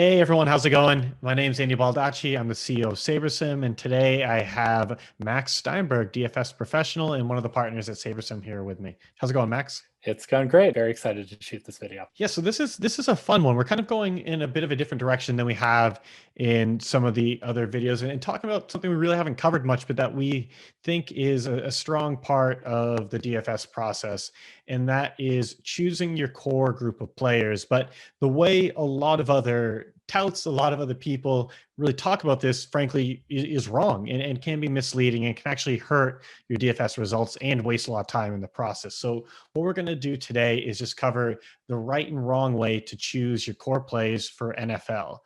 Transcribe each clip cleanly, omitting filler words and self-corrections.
Hey everyone, how's it going? My name's Andy Baldacci. I'm the CEO of SaberSim, and today I have Max Steinberg, DFS professional, and one of the partners at SaberSim here with me. How's it going, Max? It's going great. Very excited to shoot this video. Yeah, so this is a fun one. We're kind of going in a bit of a different direction than we have in some of the other videos, and talking about something we really haven't covered much, but that we think is a strong part of the DFS process, and that is choosing your core group of players. But the way a lot of other touts, a lot of other people really talk about this, frankly, is wrong and can be misleading and can actually hurt your DFS results and waste a lot of time in the process. So what we're going to do today is just cover the right and wrong way to choose your core plays for NFL.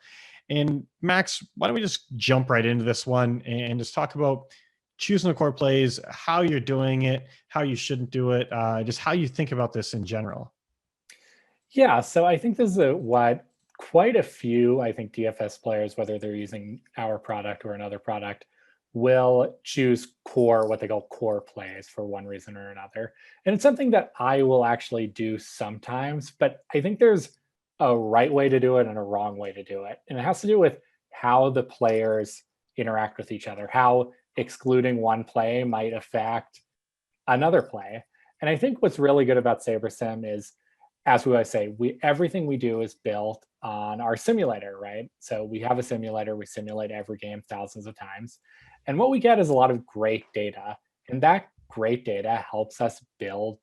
And Max, why don't we just jump right into this one and just talk about choosing the core plays, how you're doing it, how you shouldn't do it, just how you think about this in general. Yeah, so I think this is what quite a few, I think, DFS players, whether they're using our product or another product, will choose what they call core plays for one reason or another. And it's something that I will actually do sometimes, but I think there's a right way to do it and a wrong way to do it. And it has to do with how the players interact with each other, how excluding one play might affect another play. And I think what's really good about SaberSim is, as we always say, everything we do is built on our simulator, right? So we have a simulator, we simulate every game thousands of times. And what we get is a lot of great data. And that great data helps us build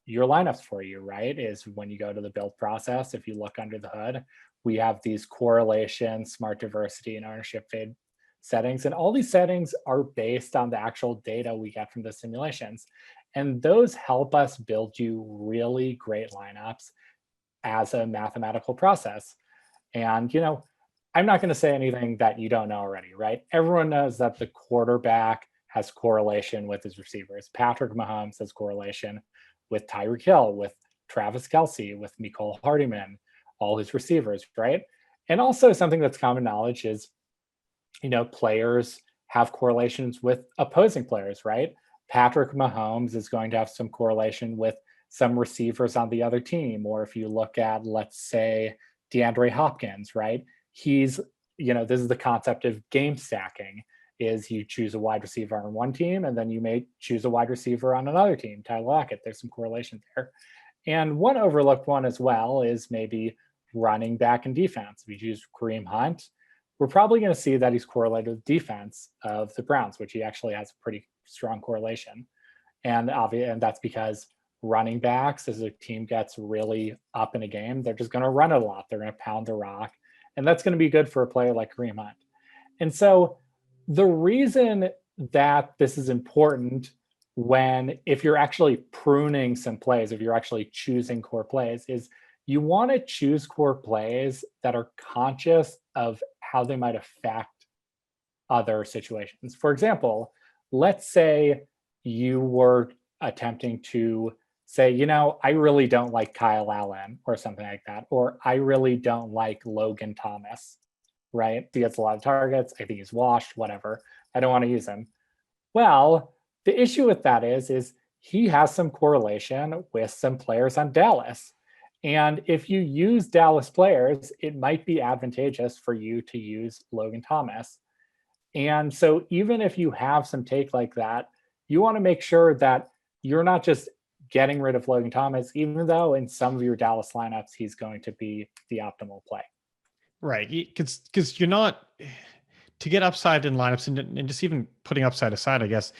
your lineups for you, right? Is when you go to the build process, if you look under the hood, we have these correlation, smart diversity, and ownership fade settings. And all these settings are based on the actual data we get from the simulations. And those help us build you really great lineups as a mathematical process. And, I'm not going to say anything that you don't know already, right? Everyone knows that the quarterback has correlation with his receivers. Patrick Mahomes has correlation with Tyreek Hill, with Travis Kelce, with Mecole Hardman, all his receivers, right? And also something that's common knowledge is, players have correlations with opposing players, right? Patrick Mahomes is going to have some correlation with some receivers on the other team. Or if you look at, let's say, DeAndre Hopkins, right? This is the concept of game stacking, is you choose a wide receiver on one team, and then you may choose a wide receiver on another team. Tyler Lockett, there's some correlation there. And one overlooked one as well is maybe running back and defense. If you choose Kareem Hunt, we're probably going to see that he's correlated with defense of the Browns, which he actually has a pretty strong correlation. And that's because running backs, as a team gets really up in a game, they're just going to run it a lot. They're going to pound the rock. And that's going to be good for a player like Kareem Hunt. And so the reason that this is important if you're actually pruning some plays, if you're actually choosing core plays, is you want to choose core plays that are conscious of how they might affect other situations. For example, let's say you were attempting to say, I really don't like Kyle Allen or something like that, or I really don't like Logan Thomas, right? He gets a lot of targets. I think he's washed, whatever. I don't want to use him. Well, the issue with that is he has some correlation with some players on Dallas. And if you use Dallas players, it might be advantageous for you to use Logan Thomas. And so even if you have some take like that, you want to make sure that you're not just getting rid of Logan Thomas, even though in some of your Dallas lineups, he's going to be the optimal play. Right. Because you're not, to get upside in lineups, and just even putting upside aside, I guess,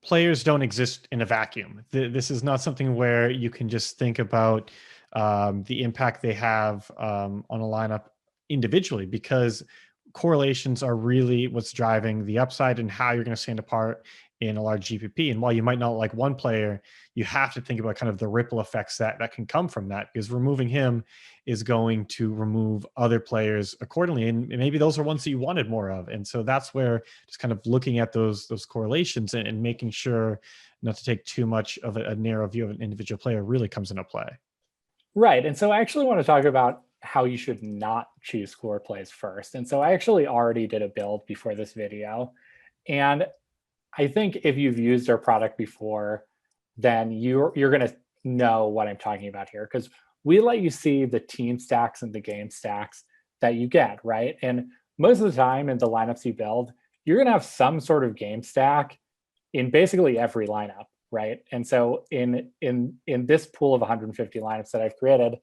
players don't exist in a vacuum. This is not something where you can just think about the impact they have on a lineup individually, because correlations are really what's driving the upside and how you're going to stand apart in a large GPP. And while you might not like one player, you have to think about kind of the ripple effects that can come from that, because removing him is going to remove other players accordingly. And maybe those are ones that you wanted more of. And so that's where just kind of looking at those correlations and making sure not to take too much of a narrow view of an individual player really comes into play. Right. And so I actually want to talk about how you should not choose core plays first. And so I actually already did a build before this video. And I think if you've used our product before, then you're going to know what I'm talking about here, because we let you see the team stacks and the game stacks that you get, right? And most of the time in the lineups you build, you're going to have some sort of game stack in basically every lineup, right? And so in this pool of 150 lineups that I've created,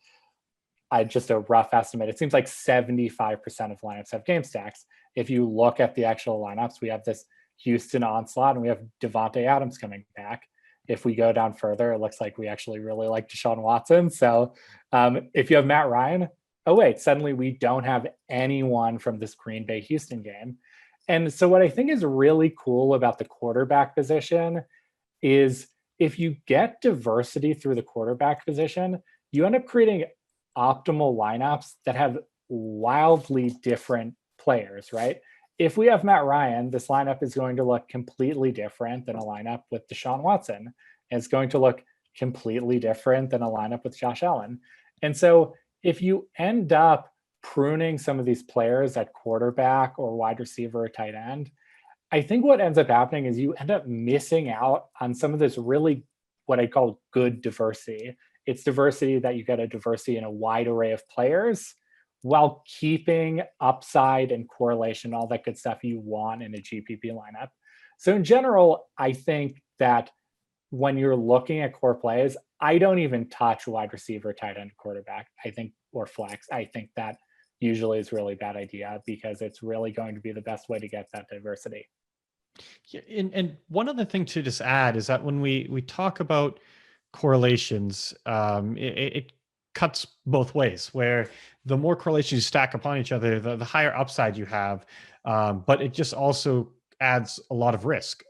just a rough estimate, it seems like 75% of lineups have game stacks. If you look at the actual lineups, we have this Houston onslaught and we have Devontae Adams coming back. If we go down further, it looks like we actually really like Deshaun Watson. So if you have Matt Ryan, oh wait, suddenly we don't have anyone from this Green Bay Houston game. And so what I think is really cool about the quarterback position is if you get diversity through the quarterback position, you end up creating optimal lineups that have wildly different players, right? If we have Matt Ryan, this lineup is going to look completely different than a lineup with Deshaun Watson. And it's going to look completely different than a lineup with Josh Allen. And so if you end up pruning some of these players at quarterback or wide receiver or tight end, I think what ends up happening is you end up missing out on some of this really what I call good diversity. It's diversity that you get a diversity in a wide array of players while keeping upside and correlation, all that good stuff you want in a GPP lineup. So in general, I think that when you're looking at core plays, I don't even touch wide receiver, tight end, quarterback, I think, or flex. I think that usually is really bad idea because it's really going to be the best way to get that diversity. Yeah, and one other thing to just add is that when we talk about correlations, it cuts both ways, where the more correlations you stack upon each other, the higher upside you have. But it just also adds a lot of risk,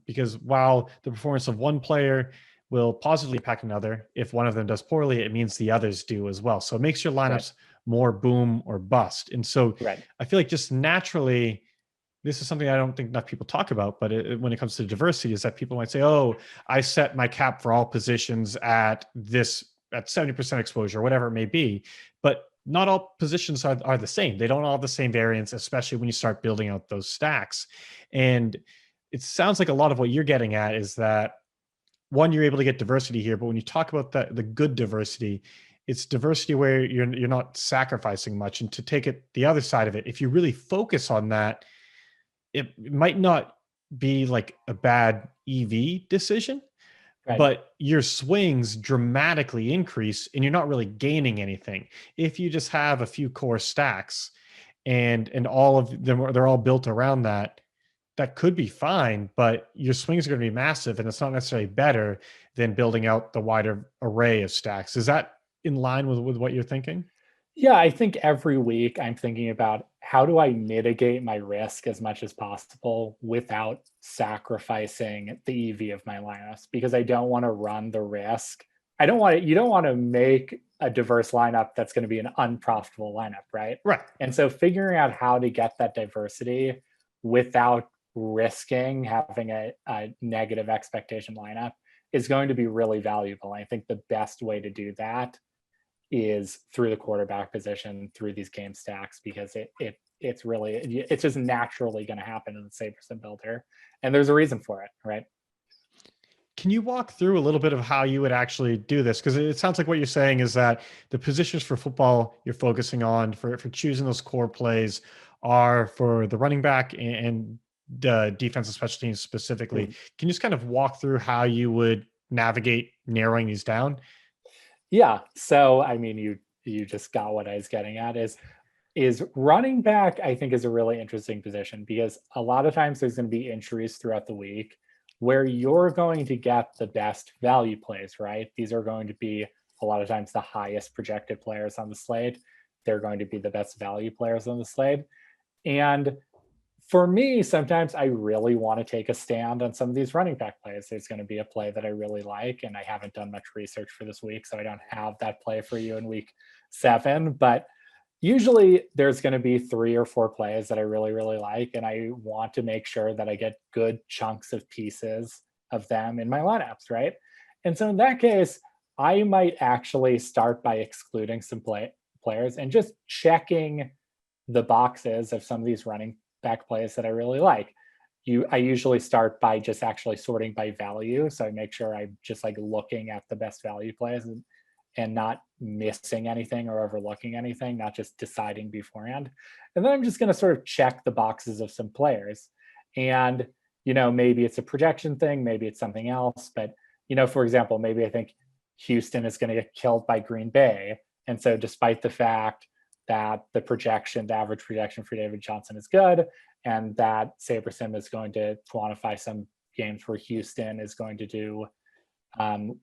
because while the performance of one player will positively impact another, if one of them does poorly, it means the others do as well. So it makes your lineups more boom or bust. And so I feel like just naturally, this is something I don't think enough people talk about, but when it comes to diversity, is that people might say, oh, I set my cap for all positions at 70% exposure, whatever it may be. But not all positions are the same. They don't all have the same variance, especially when you start building out those stacks. And it sounds like a lot of what you're getting at is that, one, you're able to get diversity here, but when you talk about the good diversity, it's diversity where you're not sacrificing much. And to take it the other side of it, if you really focus on that, it might not be like a bad EV decision, but your swings dramatically increase and you're not really gaining anything. If you just have a few core stacks and all of them, they're all built around that, that could be fine, but your swings are going to be massive and it's not necessarily better than building out the wider array of stacks. Is that in line with what you're thinking? Yeah, I think every week I'm thinking about how do I mitigate my risk as much as possible without sacrificing the EV of my lineups, because I don't want to run the risk. You don't want to make a diverse lineup that's going to be an unprofitable lineup, right? Right. And so figuring out how to get that diversity without risking having a negative expectation lineup is going to be really valuable. And I think the best way to do that is through the quarterback position, through these game stacks, because it's just naturally going to happen in the SaberSim builder, and there's a reason for it, right? Can you walk through a little bit of how you would actually do this? Because it sounds like what you're saying is that the positions for football you're focusing on for choosing those core plays are for the running back and the defensive special teams specifically. Can you just kind of walk through how you would navigate narrowing these down? Yeah. So, I mean, you just got what I was getting at is running back, I think, is a really interesting position because a lot of times there's going to be injuries throughout the week where you're going to get the best value plays, right? These are going to be a lot of times the highest projected players on the slate. They're going to be the best value players on the slate. And for me, sometimes I really want to take a stand on some of these running back plays. There's going to be a play that I really like, and I haven't done much research for this week, so I don't have that play for you in week 7. But usually there's going to be 3 or 4 plays that I really, really like, and I want to make sure that I get good chunks of pieces of them in my lineups, right? And so in that case, I might actually start by excluding some players and just checking the boxes of some of these running back plays that I really like. I usually start by just actually sorting by value. So I make sure I'm just like looking at the best value plays and not missing anything or overlooking anything, not just deciding beforehand. And then I'm just going to sort of check the boxes of some players. And, maybe it's a projection thing, maybe it's something else. But, for example, maybe I think Houston is going to get killed by Green Bay. And so despite the fact that the average projection for David Johnson is good, and that SaberSim is going to quantify some games where Houston is going to do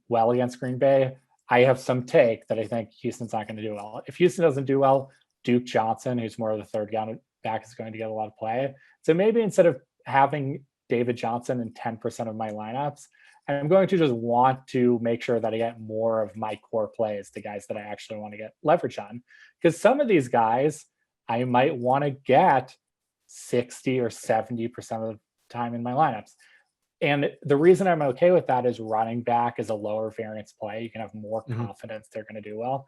well against Green Bay, I have some take that I think Houston's not going to do well. If Houston doesn't do well, Duke Johnson, who's more of the third down back, is going to get a lot of play. So maybe instead of having David Johnson in 10% of my lineups, I'm going to just want to make sure that I get more of my core plays, the guys that I actually want to get leverage on. Because some of these guys, I might want to get 60 or 70% of the time in my lineups. And the reason I'm okay with that is running back is a lower variance play. You can have more confidence they're going to do well.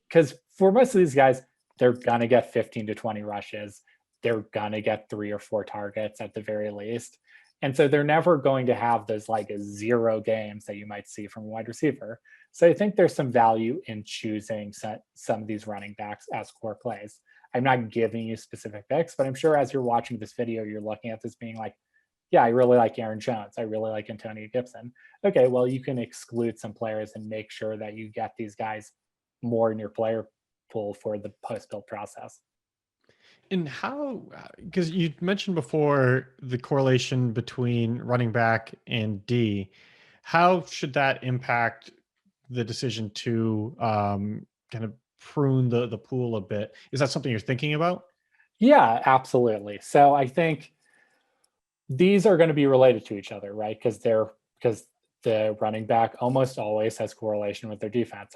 Because for most of these guys, they're going to get 15 to 20 rushes. They're going to get 3 or 4 targets at the very least. And so they're never going to have those like 0 games that you might see from a wide receiver. So I think there's some value in choosing some of these running backs as core plays. I'm not giving you specific picks, but I'm sure as you're watching this video, you're looking at this being like, yeah, I really like Aaron Jones. I really like Antonio Gibson. Okay, well, you can exclude some players and make sure that you get these guys more in your player pool for the post-build process. And how, because you mentioned before the correlation between running back and D, how should that impact the decision to kind of prune the pool a bit? Is that something you're thinking about? Yeah, absolutely. So I think these are going to be related to each other, right? Because the running back almost always has correlation with their defense.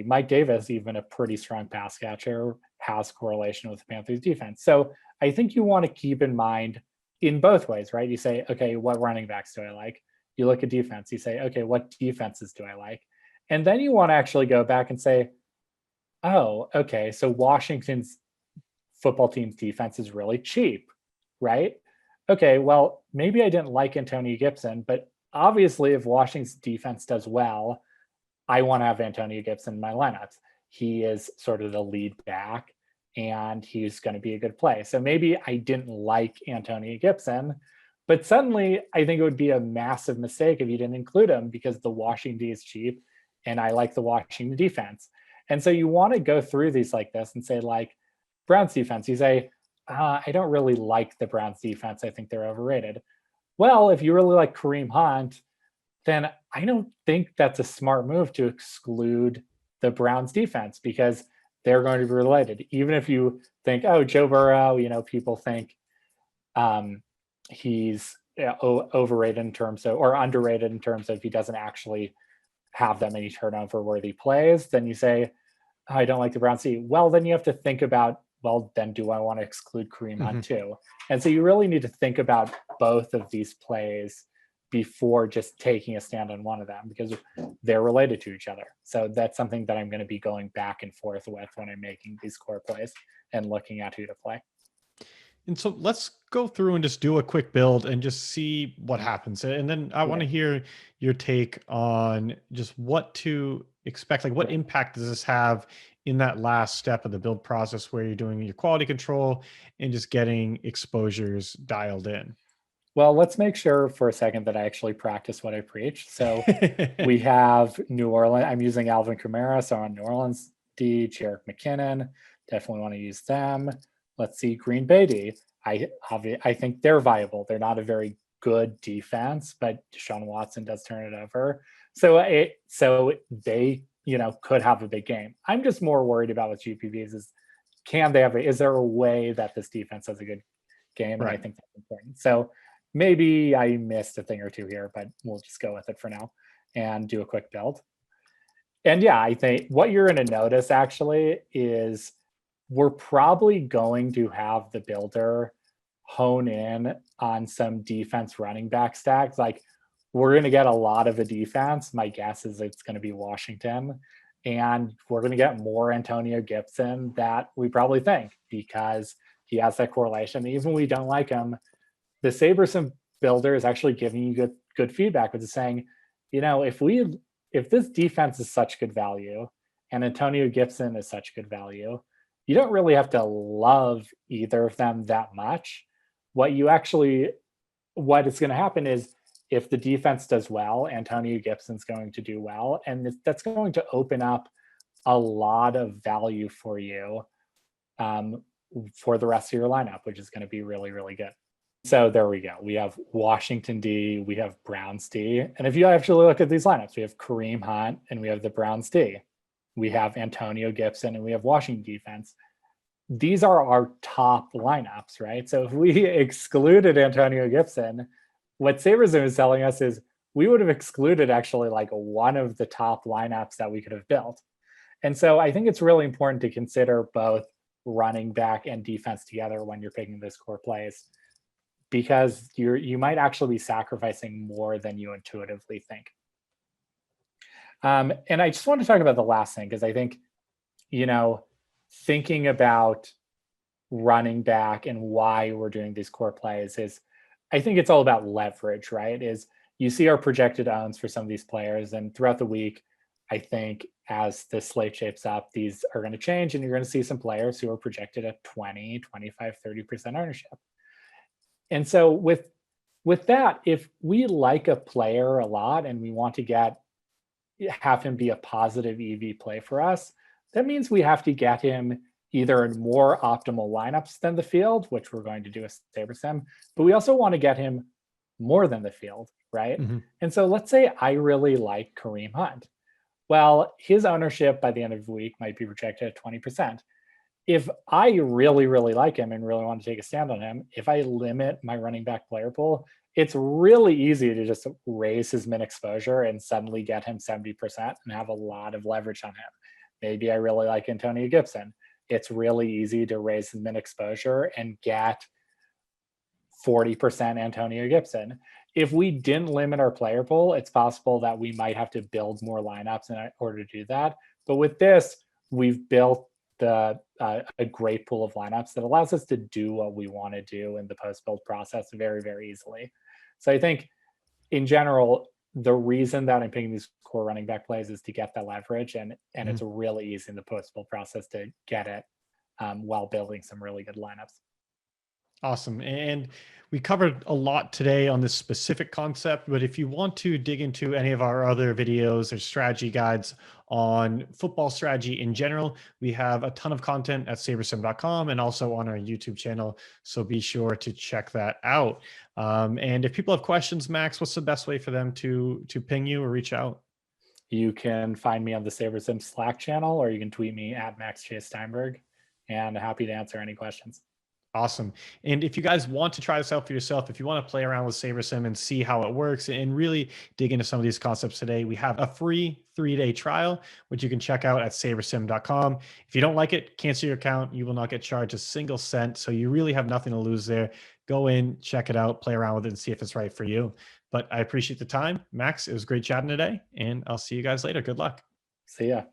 Mike Davis, even a pretty strong pass catcher, has correlation with the Panthers defense. So I think you want to keep in mind in both ways, right? You say, okay, what running backs do I like? You look at defense, you say, okay, what defenses do I like? And then you want to actually go back and say, oh, okay, so Washington's football team's defense is really cheap, right? Okay, well, maybe I didn't like Antonio Gibson, but obviously if Washington's defense does well, I want to have Antonio Gibson in my lineups. He is sort of the lead back and he's going to be a good play. So maybe I didn't like Antonio Gibson, but suddenly I think it would be a massive mistake if you didn't include him because the Washington D is cheap and I like the Washington defense. And so you want to go through these like this and say, like, Browns defense, you say, I don't really like the Browns defense. I think they're overrated. Well, if you really like Kareem Hunt, then I don't think that's a smart move to exclude the Browns defense because they're going to be related. Even if you think, oh, Joe Burrow, people think he's overrated in terms of, or underrated in terms of he doesn't actually have that many turnover worthy plays, then you say, oh, I don't like the Browns D. Well, then you have to think about, well, then do I want to exclude Kareem Hunt too? And so you really need to think about both of these plays before just taking a stand on one of them because they're related to each other. So that's something that I'm going to be going back and forth with when I'm making these core plays and looking at who to play. And so let's go through and just do a quick build and just see what happens. And then I want to hear your take on just what to expect. Like, what impact does this have in that last step of the build process where you're doing your quality control and just getting exposures dialed in? Well, let's make sure for a second that I actually practice what I preach. So we have New Orleans. I'm using Alvin Kamara. So on New Orleans D, Jerick McKinnon. Definitely want to use them. Let's see, Green Bay D. I think they're viable. They're not a very good defense, but Deshaun Watson does turn it over. So they, could have a big game. I'm just more worried about with GPPs is is there a way that this defense has a good game? And I think that's important. So maybe I missed a thing or two here, but we'll just go with it for now and do a quick build. And yeah, I think what you're going to notice actually is we're probably going to have the builder hone in on some defense running back stacks. Like, we're going to get a lot of a defense. My guess is it's going to be Washington. And we're going to get more Antonio Gibson that we probably think because he has that correlation. Even when we don't like him, the SaberSim builder is actually giving you good feedback, which is saying, if we if this defense is such good value and Antonio Gibson is such good value, you don't really have to love either of them that much. What is going to happen is if the defense does well, Antonio Gibson's going to do well, and that's going to open up a lot of value for you for the rest of your lineup, which is going to be really, really good. So there we go. We have Washington D, we have Browns D. And if you actually look at these lineups, we have Kareem Hunt and we have the Browns D. We have Antonio Gibson and we have Washington defense. These are our top lineups, right? So if we excluded Antonio Gibson, what SaberSim is telling us is we would have excluded actually like one of the top lineups that we could have built. And so I think it's really important to consider both running back and defense together when you're picking those core plays, because you might actually be sacrificing more than you intuitively think. And I just want to talk about the last thing, because I think, thinking about running back and why we're doing these core plays is, I think it's all about leverage, right? Is you see our projected owns for some of these players, and throughout the week, I think as the slate shapes up, these are going to change, and you're going to see some players who are projected at 20, 25, 30% ownership. And so with that, if we like a player a lot and we want to have him be a positive EV play for us, that means we have to get him either in more optimal lineups than the field, which we're going to do with SaberSim, but we also want to get him more than the field, right? Mm-hmm. And so let's say I really like Kareem Hunt. Well, his ownership by the end of the week might be projected at 20%. If I really, really like him and really want to take a stand on him, if I limit my running back player pool, it's really easy to just raise his min exposure and suddenly get him 70% and have a lot of leverage on him. Maybe I really like Antonio Gibson. It's really easy to raise his min exposure and get 40% Antonio Gibson. If we didn't limit our player pool, it's possible that we might have to build more lineups in order to do that. But with this, we've built a great pool of lineups that allows us to do what we want to do in the post-build process very, very easily. So I think in general, the reason that I'm picking these core running back plays is to get the leverage, and it's really easy in the post-build process to get it while building some really good lineups. Awesome. And we covered a lot today on this specific concept, but if you want to dig into any of our other videos or strategy guides on football strategy in general, we have a ton of content at SaberSim.com and also on our YouTube channel. So be sure to check that out. And if people have questions, Max, what's the best way for them to ping you or reach out? You can find me on the SaberSim Slack channel, or you can tweet me at Max Steinberg, and happy to answer any questions. Awesome. And if you guys want to try this out for yourself, if you want to play around with SaberSim and see how it works and really dig into some of these concepts today, we have a free 3-day trial, which you can check out at SaberSim.com. If you don't like it, cancel your account. You will not get charged a single cent. So you really have nothing to lose there. Go in, check it out, play around with it, and see if it's right for you. But I appreciate the time. Max, it was great chatting today, and I'll see you guys later. Good luck. See ya.